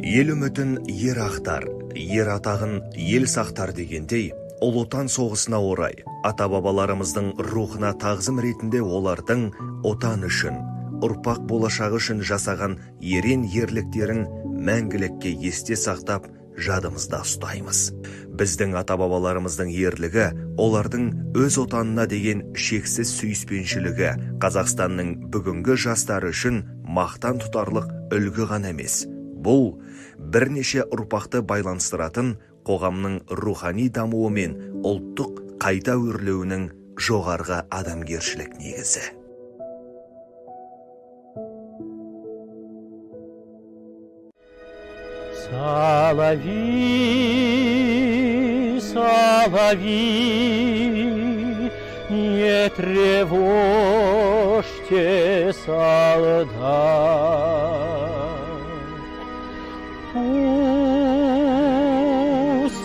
Ел үмітін ер ақтар, ер атағын ел сақтар дегендей, Ұлы Отан соғысына орай, ата-бабаларымыздың рухына тағзым ретінде олардың отан үшін, ұрпақ болашағы үшін жасаған ерен ерліктерін мәңгілікке есте сақтап, жадымызда ұстаймыз. Біздің ата-бабаларымыздың ерлігі, олардың өз отанына деген шексіз сүйіспеншілігі Қазақстанның бүгінгі жастары үшін мақтан тұтарлық үлгі ғана емес. Бұл бірнеше ұрпақты байланыстыратын қоғамның рухани дамуы мен ұлттық қайта өрлеуінің жоғарғы адамгершілік негізі. Соловей, соловей, не тревожьте солдат. Пусть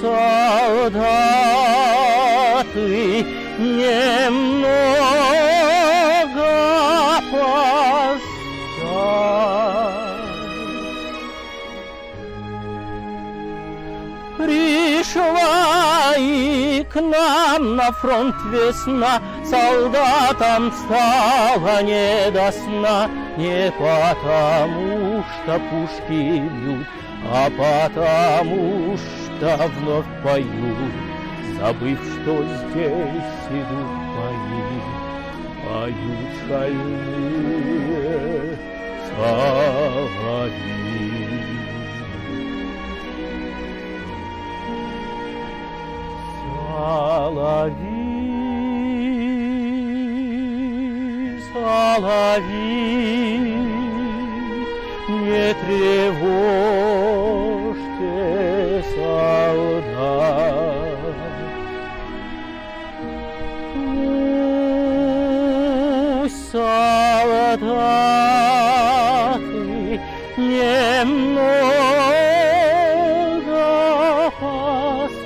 солдаты немного поспят. Пришла и к нам на фронт весна, солдатам стало не до сна, не потому что пушки бьют, а потому что вновь поют, забыв, что здесь идут бои, поют шальные соловьи. Соловей, соловей, не тревожьте солдат. Пусть солдаты немного поспят.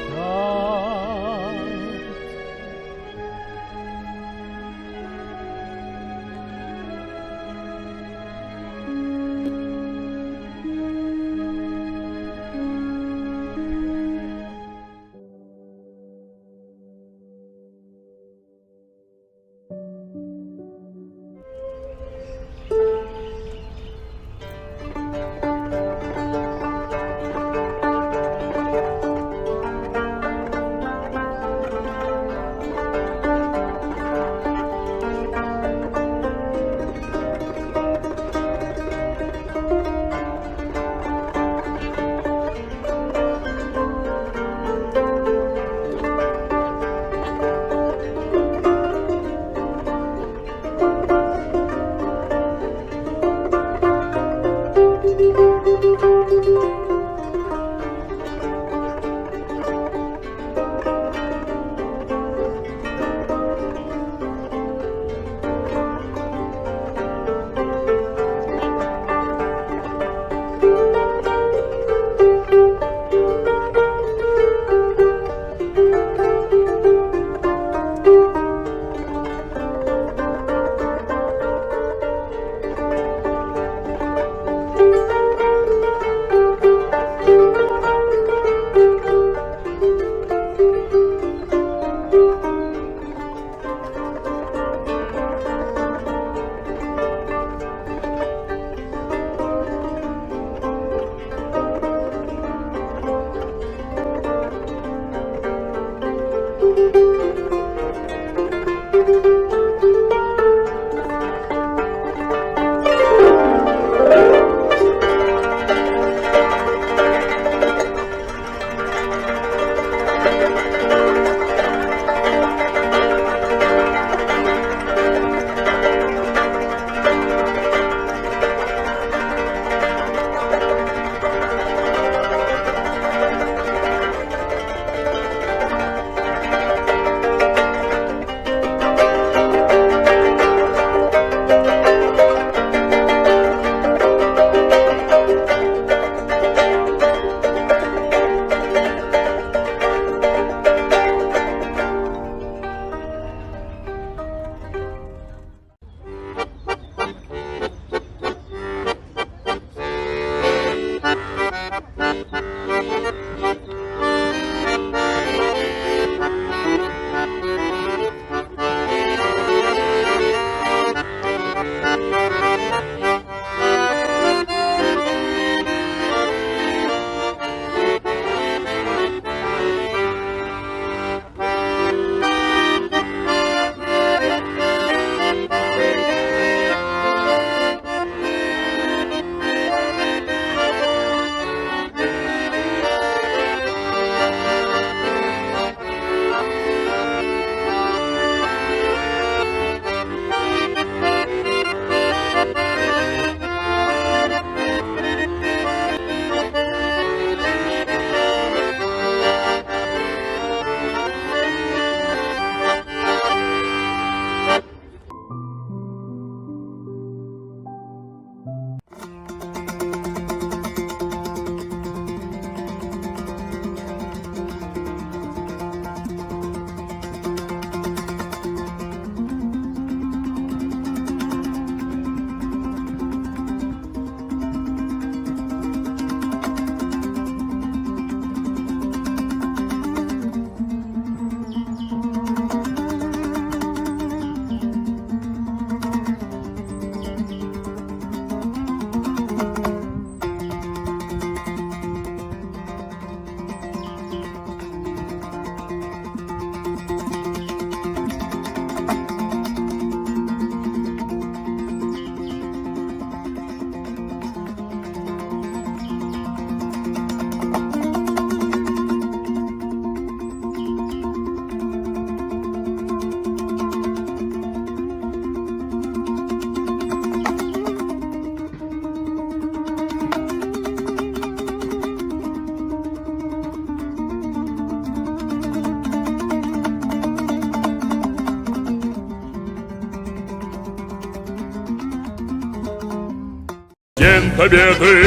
День Победы,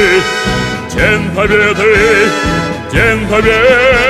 День Победы, День Победы.